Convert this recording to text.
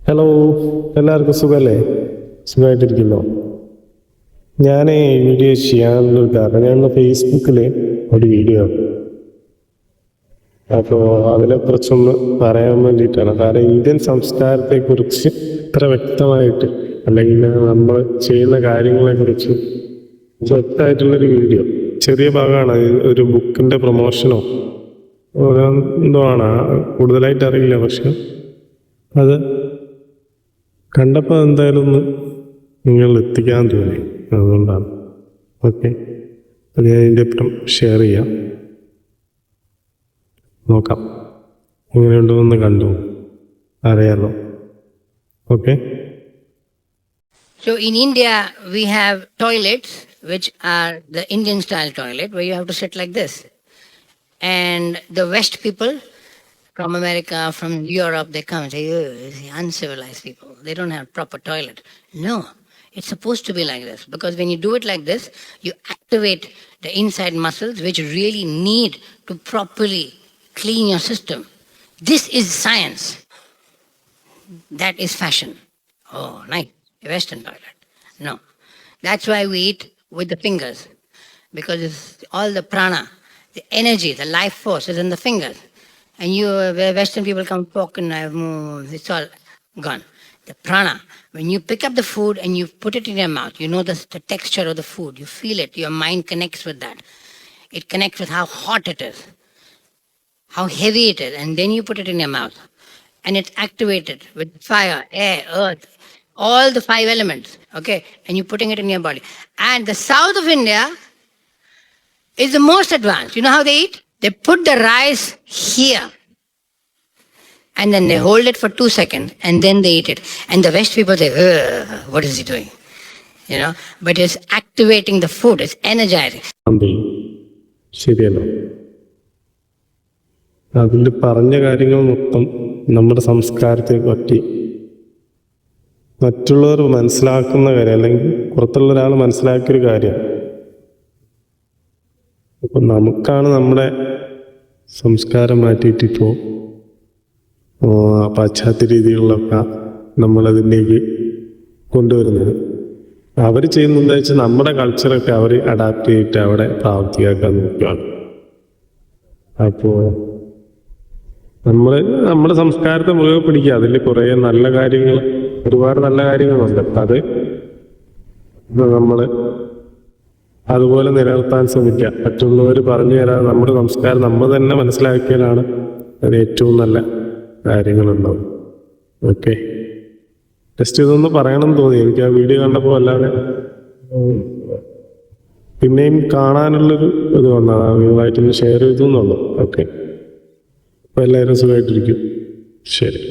Hello, എല്ലാവർക്കും സുഖമല്ലേ? സുഖമായിട്ടിരിക്കുന്നോ? ഞാൻ വീഡിയോ ചെയ്യാനുള്ളൊരു കാരണം, ഞാൻ ഫേസ്ബുക്കിൽ ഒരു വീഡിയോ അപ്പോൾ അതിനെക്കുറിച്ചൊന്ന് പറയാൻ വേണ്ടിയിട്ടാണ്. കാരണം ഇന്ത്യൻ സംസ്കാരത്തെക്കുറിച്ച് ഇത്ര വ്യക്തമായിട്ട്, അല്ലെങ്കിൽ നമ്മൾ ചെയ്യുന്ന കാര്യങ്ങളെക്കുറിച്ച് വ്യക്തമായിട്ടുള്ളൊരു വീഡിയോ, ചെറിയ ഭാഗമാണ്. ഒരു ബുക്കിൻ്റെ പ്രൊമോഷനോ എന്തോ ആണ്, കൂടുതലായിട്ട് അറിയില്ല. പക്ഷെ അത് കണ്ടപ്പോൾ എന്തായാലും ഒന്ന് നിങ്ങൾ എത്തിക്കാൻ തോന്നി, അതുകൊണ്ടാണ്. ഓക്കെ, അത് ഞാൻ ഇതിൻ്റെ അപ്പുറം ഷെയർ ചെയ്യാം. നോക്കാം എങ്ങനെയുണ്ടെന്ന് കണ്ടു അറിയാമല്ലോ. Okay. So in India, we have toilets which are the Indian style toilet where you have to sit like this. And the West people from America, from Europe, they come and say, oh, uncivilized people, they don't have proper toilet. No, it's supposed to be like this, because when you do it like this, you activate the inside muscles which really need to properly clean your system. This is science. That is fashion. Oh, nice. A Western toilet. No. That's why we eat with the fingers, because it's all the prana, the energy, the life force is in the fingers. And you, Western people come talk and it's all gone. The prana, when you pick up the food and you put it in your mouth, you know the texture of the food, you feel it, your mind connects with that. It connects with how hot it is, how heavy it is, and then you put it in your mouth. And it's activated with fire, air, earth, all the 5 elements, okay? And you're putting it in your body. And the south of India is the most advanced. You know how they eat? They put the rice here, and then they hold it for 2 seconds, and then they eat it. And the West people say, what is he doing? You know, but it's activating the food, it's energizing. ശരിയല്ലോ. അതിൽ പറഞ്ഞ കാര്യങ്ങൾ മൊത്തം നമ്മുടെ സംസ്കാരത്തെ പറ്റി മറ്റുള്ളവർ മനസ്സിലാക്കുന്ന കാര്യം, അല്ലെങ്കിൽ പുറത്തുള്ള ഒരാൾ മനസ്സിലാക്കിയൊരു കാര്യമാണ്. അപ്പം നമുക്കാണ് നമ്മുടെ സംസ്കാരം മാറ്റിയിട്ടിപ്പോൾ പാശ്ചാത്യ രീതികളിലൊക്കെ നമ്മളതിലേക്ക് കൊണ്ടുവരുന്നത്. അവർ ചെയ്യുന്നതെന്ന് വെച്ചാൽ നമ്മുടെ കൾച്ചറൊക്കെ അവർ അഡാപ്റ്റ് ചെയ്തിട്ട് അവിടെ പ്രാവർത്തികമാക്കാൻ നോക്കുകയാണ്. അപ്പോൾ നമ്മൾ നമ്മുടെ സംസ്കാരത്തെ മുഴുവൻ പിടിക്കുക. അതിൽ കുറേ നല്ല കാര്യങ്ങൾ, ഒരുപാട് നല്ല കാര്യങ്ങളുണ്ട്. അത് നമ്മൾ അതുപോലെ നിലനിർത്താൻ ശ്രമിക്കുക. മറ്റുള്ളവർ പറഞ്ഞു തരാതെ നമ്മുടെ സംസ്കാരം നമ്മൾ തന്നെ മനസ്സിലാക്കിയാലാണ് അത് ഏറ്റവും നല്ല കാര്യങ്ങളുണ്ടാവും. ഓക്കെ, ജസ്റ്റ് ഇതൊന്ന് പറയണം തോന്നി എനിക്ക് ആ വീഡിയോ കണ്ടപ്പോൾ. അല്ലാതെ പിന്നെയും കാണാനുള്ളൊരു ഇത് വന്നതാണ്, നിങ്ങളായിട്ടൊന്ന് ഷെയർ ചെയ്തു എന്നുള്ളൂ. ഓക്കെ, അപ്പോൾ എല്ലാവരും സുഖമായിട്ടിരിക്കും. ശരി.